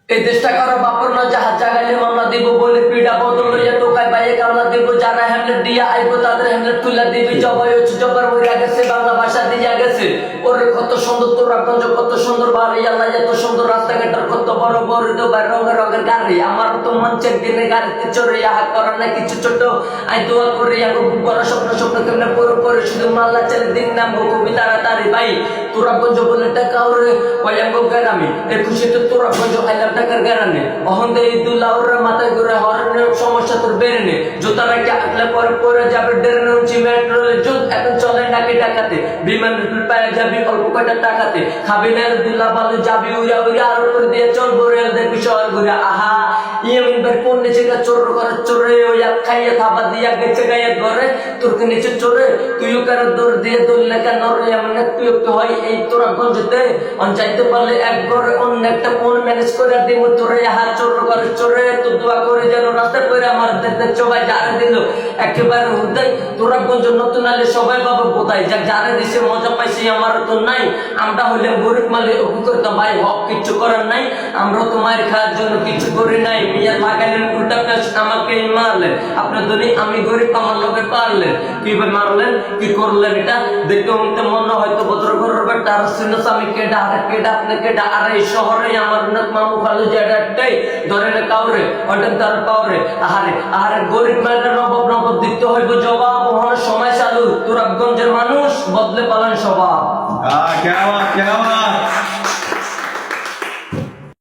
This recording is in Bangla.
এই দেশটা কারো বাপর না জাহাজ জাগাইলে মামলা দিব বলে পিডা বদল লইয়া টোকায় বাইয়ে কামলা দিব যারা হ্যামলেট দিয়া আইবো তাদের হ্যামলেট তুলা দিবি জবাই হচ্ছে জবার মইরা গেছে বাংলা ভাষা দিয়া গেছে ওরে কত সুন্দর তোরাগঞ্জ কত সুন্দর বাড়ি আল্লাহ এত সুন্দর রাস্তাঘাটের কত বড় বড় দোবার রঙের রঙের গাড়ি আমার তো মঞ্চের দিনে গাড়িতে চড়ে হাত করার না কিছু ছোট আই দোয়া করে আগো বড় স্বপ্ন স্বপ্ন কেমনে পুরো করে শুধু মাল্লা ছেলে দিন নাম খুবই তাড়াতাড়ি ভাই তোরাগঞ্জ বলে টাকা ওরে ওয়াঙ্গ গ্রামে এ খুশিতে তোরাগঞ্জ আইলাম টাকার গ্রামে অহন্দে ঈদুল্লাহ ওর মাথায় করে হরনের সমস্যা তোর বেড়ে নে জুতা রাখে আসলে পরে পরে যাবে ডেরে উঠছি মেট্রোলে যুগ এখন চলে নাকি টাকাতে বিমান পায়ে যাবি অল্প কয়টা টাকাতে খাবি না ঈদুল্লাহ ভালো যাবি উড়া উড়া আর উপরে দিয়ে চলবো রেল দেখবি শহর ঘুরে আহা ইয়ামিন ভাই কোন নিচে চোর করে চোরে ওই খাইয়া থাবা দিয়া গেছে গায়ে ঘরে তোরকে নিচে চোরে তুইও কারো দৌড় দিয়ে দৌড়লে কেন এমন তুই তো হয় এই তোরা গঞ্জতে অন চাইতে পারলে এক ঘরে অন্য একটা ফোন ম্যানেজ করে দিব তোরে হাত চোর করে চোরে তো দোয়া করে যেন রাস্তা করে আমার দেখতে সবাই যারা দিল একেবারে হুদাই তোরা গঞ্জ নতুন আলে সবাই বাবা বোধাই যাক যারা দিছে মজা পাইছি আমার তো নাই আমরা হইলে গরিব মালে অপু করতাম ভাই হক কিচ্ছু করার নাই আমরা তো মায়ের খাওয়ার জন্য কিছু করি নাই মিয়া লাগাইলেন উল্টা প্যাস আমাকে মারলেন আপনার ধনী আমি গরিব আমার লোকে পারলেন কিভাবে মারলেন কি করলেন এটা দেখতে উনতে মনে হয়তো ভদ্র ঘরের বেটা আর সিনস আমি কেডা আর কেডা আপনি কেডা আর এই শহরে আমার নাক মামু খালু যেটাই ধরে না কাউরে অটেন তার পাওরে আহারে গরিব মায়ের নবব দিতে হইব জবাব হওয়ার সময় চালু তোরাগঞ্জের মানুষ বদলে পালন স্বভাব क्या बात